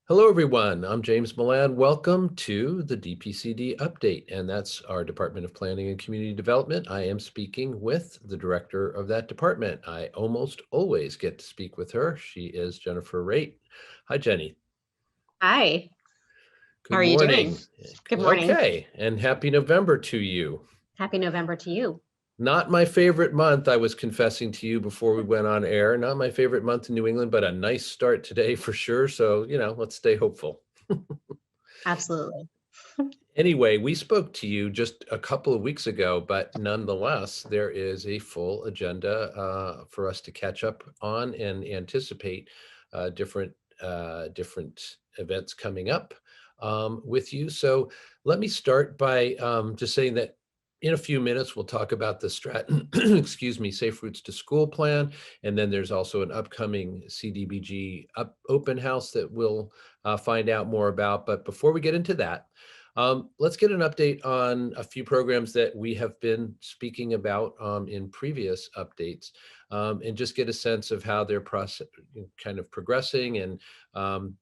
Hello, everyone. I'm James Milan. Welcome to the DPCD update, and that's our Department of Planning and Community Development. I am speaking with the director of that department. I almost always get to speak with her. She is Jennifer Raitt. Hi, Jenny. Hi, how Good are you doing? morning. Good morning. Okay, and happy November to you. Happy November to you. Not my favorite month, I was confessing to you before we went on air. Not my favorite month in New England, but a nice start today for sure. So, let's stay hopeful. Absolutely. Anyway, we spoke to you just a couple of weeks ago, but nonetheless, there is a full agenda for us to catch up on and anticipate different events coming up with you. So let me start by just saying that in a few minutes, we'll talk about the stratton, excuse me, Safe Routes to School plan. And then there's also an upcoming CDBG open house that we'll find out more about. But before we get into that, let's get an update on a few programs that we have been speaking about in previous updates, and just get a sense of how they're kind of progressing, and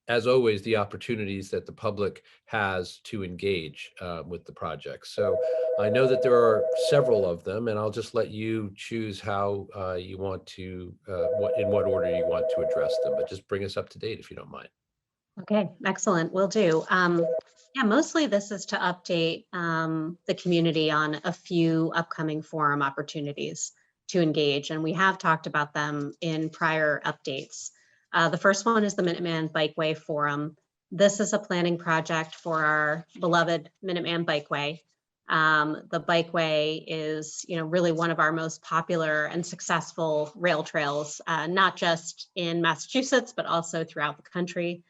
as always, the opportunities that the public has to engage with the project. So I know that there are several of them, and I'll just let you choose how you want to, in what order you want to address them, but just bring us up to date if you don't mind. Okay, excellent. Will do. Yeah, mostly this is to update the community on a few upcoming forum opportunities to engage, and we have talked about them in prior updates. The first one is the Minuteman Bikeway Forum. This is a planning project for our beloved Minuteman Bikeway. The Bikeway is, really one of our most popular and successful rail trails, not just in Massachusetts, but also throughout the country.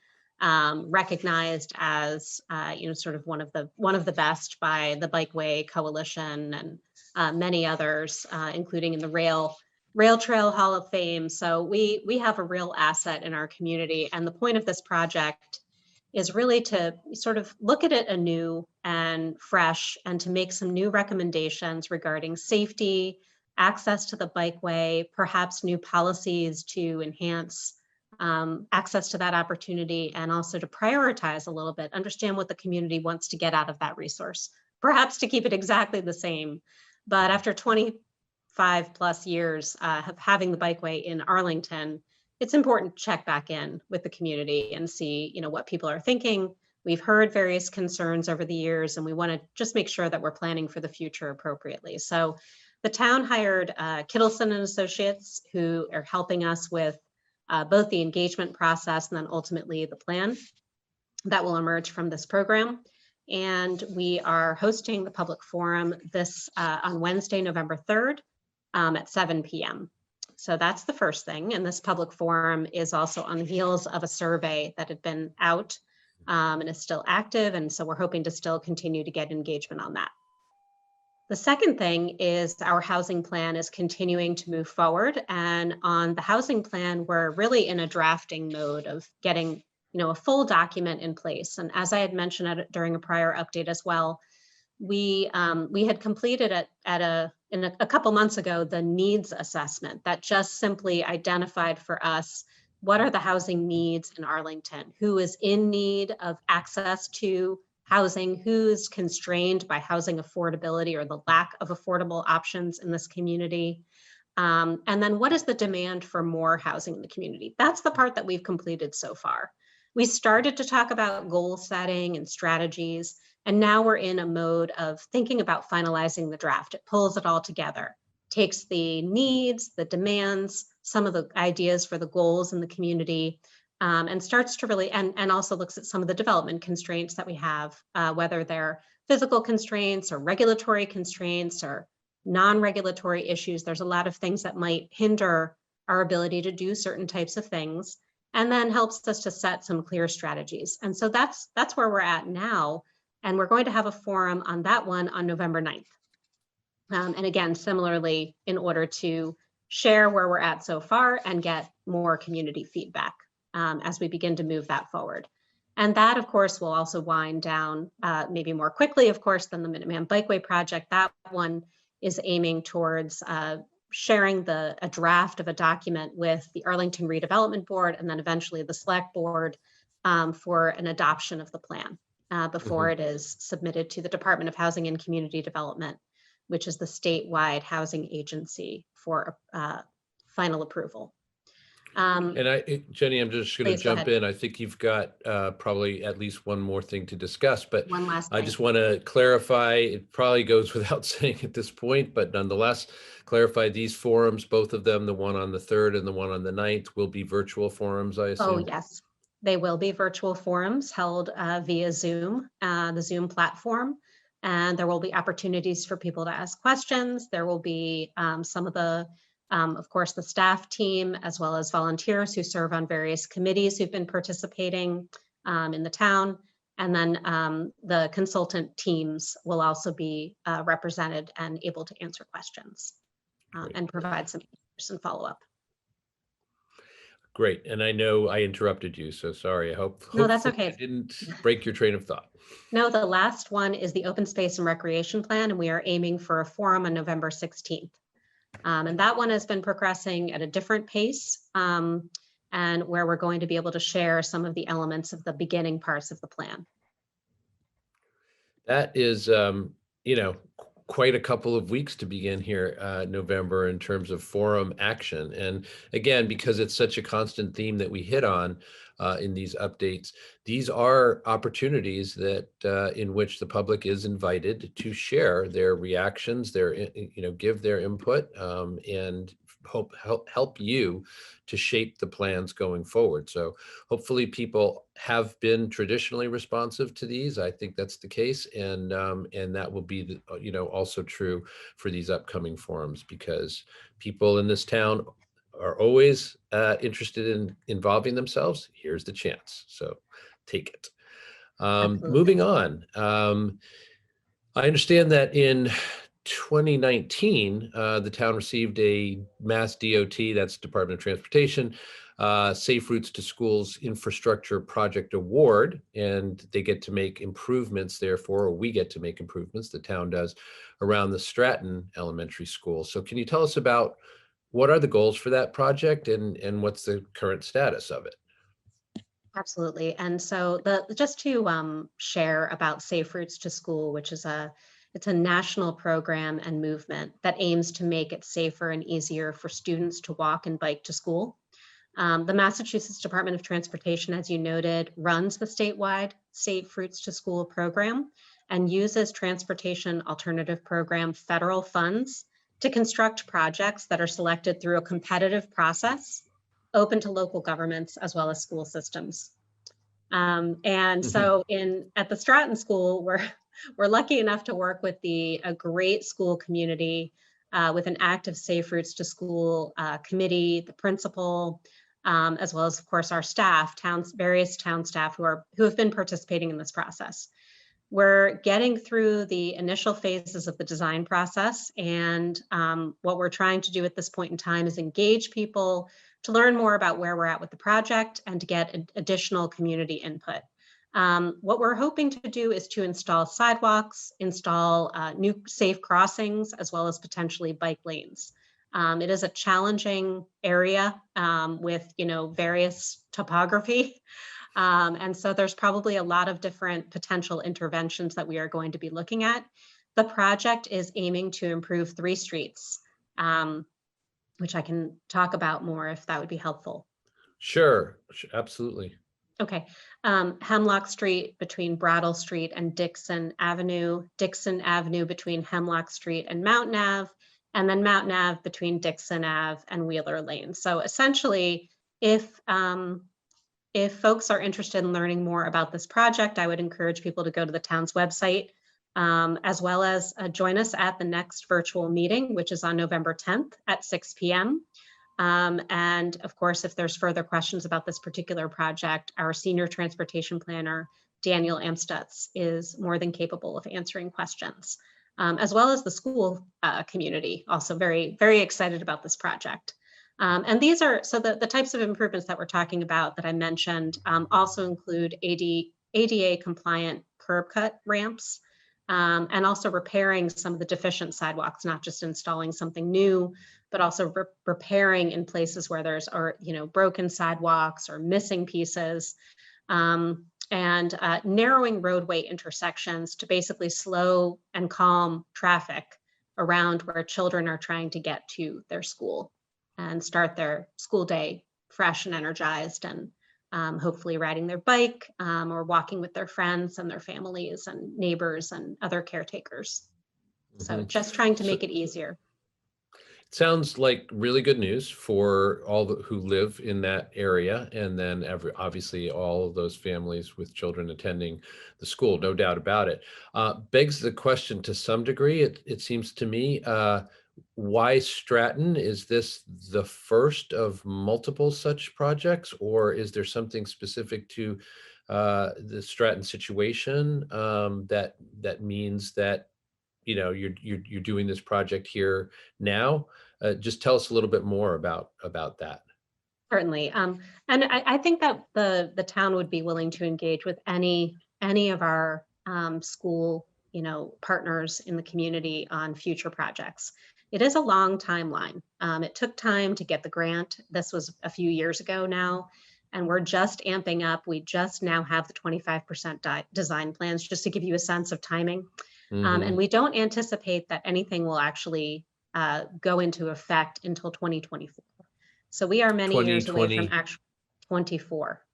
Recognized as sort of one of the best by the Bikeway Coalition and many others, including in the Rail Trail Hall of Fame. So we have a real asset in our community, and the point of this project is really to sort of look at it anew and fresh, and to make some new recommendations regarding safety, access to the Bikeway, perhaps new policies to enhance access to that opportunity, and also to prioritize a little bit, understand what the community wants to get out of that resource, perhaps to keep it exactly the same. But after 25 plus years of having the Bikeway in Arlington, it's important to check back in with the community and see, what people are thinking. We've heard various concerns over the years, and we want to just make sure that we're planning for the future appropriately. So the town hired Kittleson and Associates, who are helping us with both the engagement process and then ultimately the plan that will emerge from this program. And we are hosting the public forum this on Wednesday, November 3rd at 7 p.m. So that's the first thing. And this public forum is also on the heels of a survey that had been out and is still active. And so we're hoping to still continue to get engagement on that. The second thing is our housing plan is continuing to move forward. And on the housing plan, we're really in a drafting mode of getting, a full document in place. And as I had mentioned during a prior update as well, we had completed a couple months ago the needs assessment that just simply identified for us what are the housing needs in Arlington, who is in need of access to housing, who's constrained by housing affordability or the lack of affordable options in this community. And then what is the demand for more housing in the community? That's the part that we've completed so far. We started to talk about goal setting and strategies, and now we're in a mode of thinking about finalizing the draft. It pulls it all together, takes the needs, the demands, some of the ideas for the goals in the community, and starts to really, and also looks at some of the development constraints that we have, whether they're physical constraints or regulatory constraints or non-regulatory issues. There's a lot of things that might hinder our ability to do certain types of things, and then helps us to set some clear strategies. And so that's where we're at now. And we're going to have a forum on that one on November 9th. And again, similarly, in order to share where we're at so far and get more community feedback as we begin to move that forward. And that, of course, will also wind down maybe more quickly, of course, than the Minuteman Bikeway project. That one is aiming towards sharing a draft of a document with the Arlington Redevelopment Board and then eventually the Select Board for an adoption of the plan before Mhm. it is submitted to the Department of Housing and Community Development, which is the statewide housing agency for final approval. And Jenny, I'm just going to Please go jump ahead. in. I think you've got probably at least one more thing to discuss, but One last I thing. just want to clarify, it probably goes without saying at this point, but nonetheless, clarify these forums, both of them, the one on the 3rd and the one on the 9th, will be virtual forums, I Oh, assume? yes. They will be virtual forums held via Zoom, the Zoom platform. And there will be opportunities for people to ask questions. There will be some of the, of course, the staff team, as well as volunteers who serve on various committees who've been participating in the town. And then the consultant teams will also be represented and able to answer questions and provide some follow-up. Great. And I know I interrupted you, so sorry. No, that's Hopefully I okay. didn't break your train of thought. No, the last one is the open space and recreation plan, and we are aiming for a forum on November 16th. And that one has been progressing at a different pace, and where we're going to be able to share some of the elements of the beginning parts of the plan. That is, you know, quite a couple of weeks to begin here, November, in terms of forum action. And again, because it's such a constant theme that we hit on in these updates, these are opportunities that in which the public is invited to share their reactions, give their input, and help you to shape the plans going forward. So hopefully people have been traditionally responsive to these. I think that's the case, and that will be also true for these upcoming forums, because people in this town are always interested in involving themselves. Here's the chance, so take it. Absolutely. Moving on. I understand that in 2019, the town received a Mass DOT, that's Department of Transportation, Safe Routes to Schools Infrastructure Project Award, and they get to make improvements, therefore, or we get to make improvements, the town does, around the Stratton Elementary School. So can you tell us about what are the goals for that project, and what's the current status of it? Absolutely. And so just to share about Safe Routes to School, which is it's a national program and movement that aims to make it safer and easier for students to walk and bike to school. The Massachusetts Department of Transportation, as you noted, runs the statewide Safe Routes to School program and uses Transportation Alternative Program federal funds to construct projects that are selected through a competitive process open to local governments as well as school systems. And so at the Stratton School, we're lucky enough to work with a great school community with an active Safe Routes to School committee, the principal, as well as, of course, our staff, various town staff who have been participating in this process. We're getting through the initial phases of the design process, and what we're trying to do at this point in time is engage people to learn more about where we're at with the project and to get additional community input. What we're hoping to do is to install sidewalks, install new safe crossings, as well as potentially bike lanes. It is a challenging area with various topography. And so there's probably a lot of different potential interventions that we are going to be looking at. The project is aiming to improve 3 streets, which I can talk about more if that would be helpful. Sure, absolutely. Okay. Hemlock Street between Brattle Street and Dixon Avenue between Hemlock Street and Mountain Ave, and then Mountain Ave between Dixon Ave and Wheeler Lane. So essentially, if folks are interested in learning more about this project, I would encourage people to go to the town's website, as well as join us at the next virtual meeting, which is on November 10th at 6 p.m. And of course, if there's further questions about this particular project, our senior transportation planner, Daniel Amstutz, is more than capable of answering questions, as well as the school community, also very, very excited about this project. And these are, so the types of improvements that we're talking about that I mentioned also include ADA compliant curb cut ramps, and also repairing some of the deficient sidewalks, not just installing something new, but also repairing in places where there's broken sidewalks or missing pieces. and narrowing roadway intersections to basically slow and calm traffic around where children are trying to get to their school and start their school day fresh and energized, and hopefully riding their bike or walking with their friends and their families and neighbors and other caretakers. So Mhm. just trying to So make it easier. sounds like really good news for all who live in that area, and then obviously all of those families with children attending the school, no doubt about it. Begs the question to some degree, it seems to me, why Stratton? Is this the first of multiple such projects, or is there something specific to the Stratton situation that means that you're doing this project here now? Just tell us a little bit more about that. Certainly. And I think that the town would be willing to engage with any of our school, partners in the community on future projects. It is a long timeline. It took time to get the grant. This was a few years ago now, and we're just amping up. We just now have the 25% design plans, just to give you a sense of timing. And Hmm. we don't anticipate that anything will actually go into effect until 2024. So we are many years away from 2020. actual 24.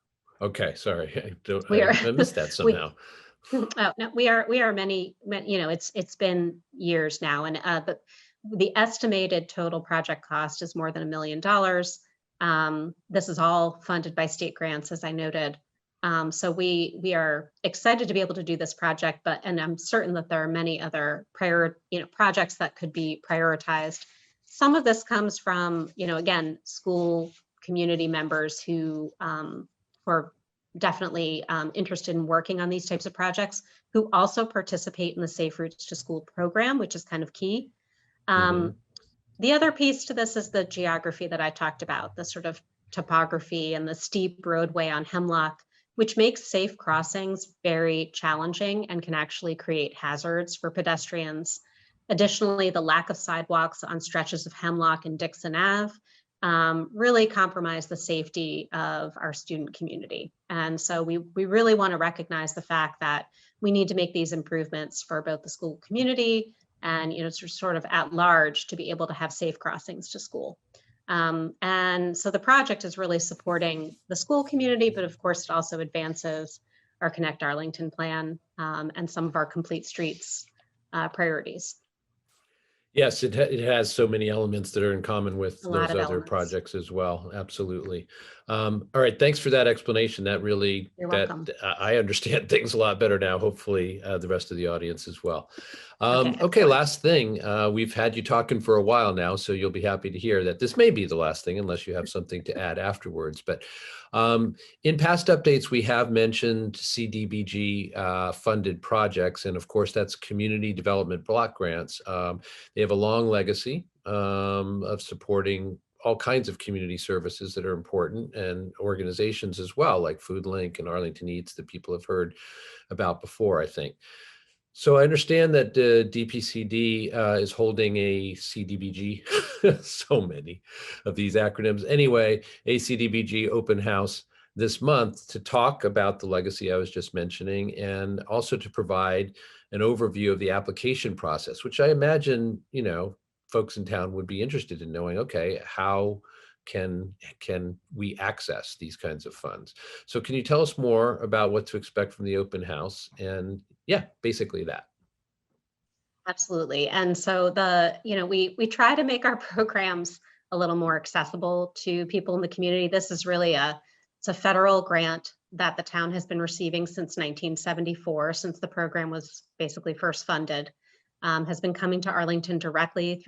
Okay, sorry. We are I missed that we somehow. oh, no, we are many, it's been years now, and but the estimated total project cost is more than $1 million. This is all funded by state grants, as I noted. So we are excited to be able to do this project, and I'm certain that there are many other projects that could be prioritized. Some of this comes from, again, school community members who are definitely interested in working on these types of projects, who also participate in the Safe Routes to School program, which is kind of key. Hmm. Um, the other piece to this is the geography that I talked about, the sort of topography and the steep roadway on Hemlock, which makes safe crossings very challenging and can actually create hazards for pedestrians. Additionally, the lack of sidewalks on stretches of Hemlock and Dixon Ave really compromise the safety of our student community. And so we really want to recognize the fact that we need to make these improvements for both the school community and sort of at large, to be able to have safe crossings to school. And so the project is really supporting the school community, but of course it also advances our Connect Arlington plan and some of our complete streets priorities. Yes, it has so many elements that are in common with A lot those of other elements. projects as well. Absolutely. All right, thanks for that explanation. That really You're that welcome. I understand things a lot better now. Hopefully, the rest of the audience as well. Okay, Okay, excellent. last thing. We've had you talking for a while now, so you'll be happy to hear that this may be the last thing, unless you have something to add afterwards. But in past updates, we have mentioned CDBG funded projects, and of course, that's community development block grants. They have a long legacy of supporting all kinds of community services that are important, and organizations as well, like Food Link and Arlington Eats, that people have heard about before, I think. So I understand that DPCD is holding a CDBG, so many of these acronyms. Anyway, a CDBG open house this month to talk about the legacy I was just mentioning, and also to provide an overview of the application process, which I imagine, folks in town would be interested in knowing, okay, how can we access these kinds of funds? So can you tell us more about what to expect from the open house? And yeah, basically that. Absolutely. And so we try to make our programs a little more accessible to people in the community. This is really it's a federal grant that the town has been receiving since 1974, since the program was basically first funded. Has been coming to Arlington directly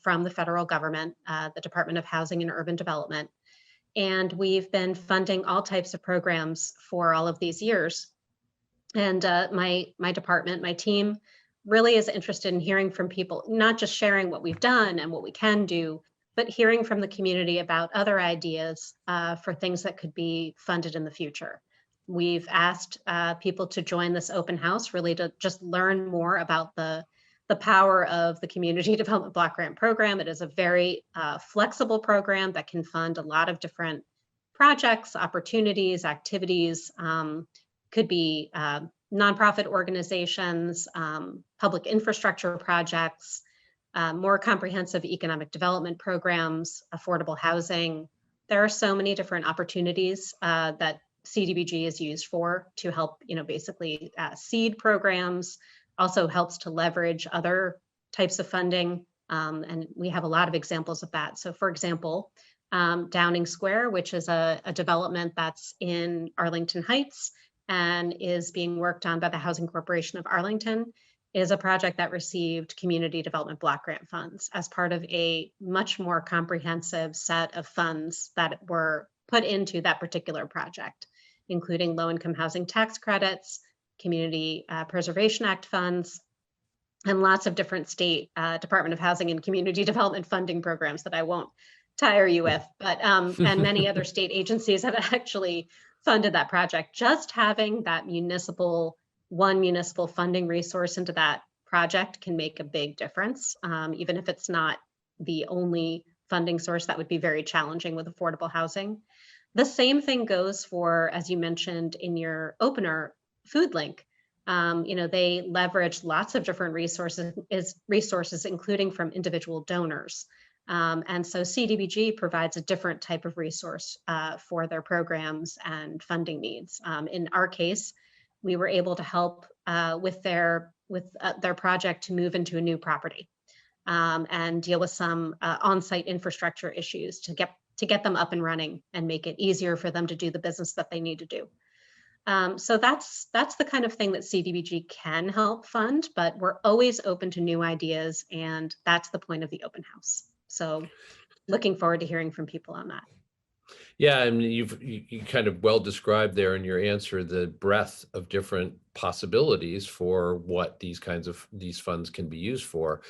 from the federal government, the Department of Housing and Urban Development. And we've been funding all types of programs for all of these years. And my department, my team, really is interested in hearing from people, not just sharing what we've done and what we can do, but hearing from the community about other ideas for things that could be funded in the future. We've asked people to join this open house, really to just learn more about the power of the Community Development Block Grant Program. It is a very flexible program that can fund a lot of different projects, opportunities, activities, could be nonprofit organizations, public infrastructure projects, more comprehensive economic development programs, affordable housing. There are so many different opportunities that CDBG is used for to help, basically seed programs, also helps to leverage other types of funding. And we have a lot of examples of that. So for example, Downing Square, which is a development that's in Arlington Heights and is being worked on by the Housing Corporation of Arlington, is a project that received Community Development Block Grant funds as part of a much more comprehensive set of funds that were put into that particular project, including low-income housing tax credits, Community Preservation Act funds, and lots of different state Department of Housing and Community Development funding programs that I won't tire you with, but and many other state agencies have actually funded that project. Just having that one municipal funding resource into that project can make a big difference, even if it's not the only funding source. That would be very challenging with affordable housing. The same thing goes for, as you mentioned in your opener, FoodLink. They leverage lots of different resources, including from individual donors. And so CDBG provides a different type of resource for their programs and funding needs. In our case, we were able to help with their project to move into a new property and deal with some on-site infrastructure issues to get them up and running and make it easier for them to do the business that they need to do. So that's the kind of thing that CDBG can help fund, but we're always open to new ideas, and that's the point of the open house. So looking forward to hearing from people on that. Yeah, I mean, you kind of well described there in your answer the breadth of different possibilities for what these funds can be used for,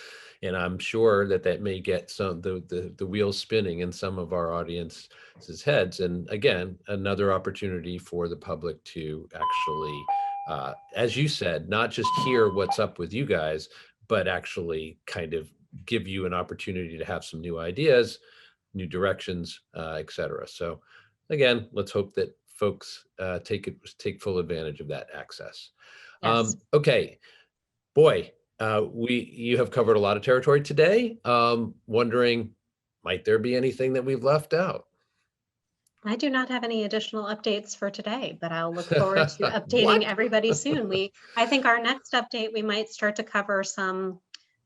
and I'm sure that may get some the wheels spinning in some of our audience's heads. And again, another opportunity for the public to actually, as you said, not just hear what's up with you guys, but actually kind of give you an opportunity to have some new ideas, new directions, et cetera. So again, let's hope that folks take full advantage of that access. Yes. Okay, boy, you have covered a lot of territory today. Wondering, might there be anything that we've left out? I do not have any additional updates for today, but I'll look forward to updating What? everybody soon. I think our next update, we might start to cover some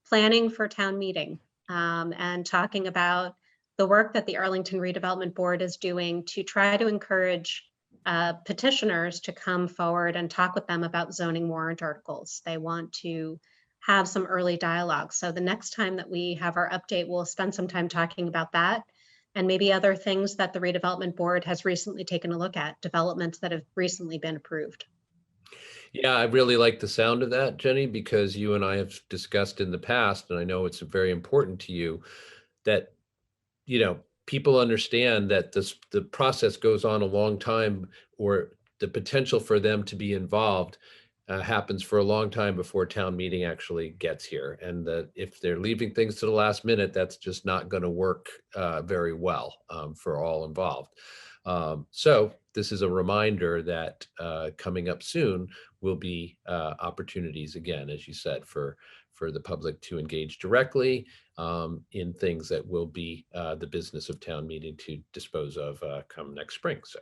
planning for town meeting and talking about the work that the Arlington Redevelopment Board is doing to try to encourage petitioners to come forward and talk with them about zoning warrant articles. They want to have some early dialogue. So the next time that we have our update, we'll spend some time talking about that and maybe other things that the Redevelopment Board has recently taken a look at, developments that have recently been approved. Yeah, I really like the sound of that, Jenny, because you and I have discussed in the past, and I know it's very important to you, that people understand that the process goes on a long time, or the potential for them to be involved happens for a long time before town meeting actually gets here. And that if they're leaving things to the last minute, that's just not going to work very well for all involved. So this is a reminder that coming up soon will be opportunities, again, as you said, for the public to engage directly in things that will be the business of town meeting to dispose of come next spring. So,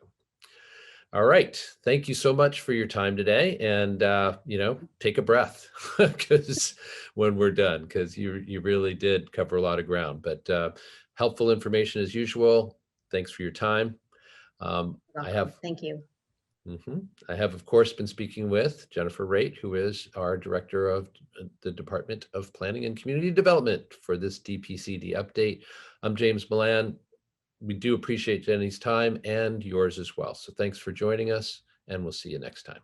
all right, thank you so much for your time today, and take a breath because when we're done, because you really did cover a lot of ground, but helpful information as usual. Thanks for your time. Thank you. I have, of course, been speaking with Jennifer Raitt, who is our Director of the Department of Planning and Community Development for this DPCD update. I'm James Milan. We do appreciate Jenny's time and yours as well. So thanks for joining us, and we'll see you next time.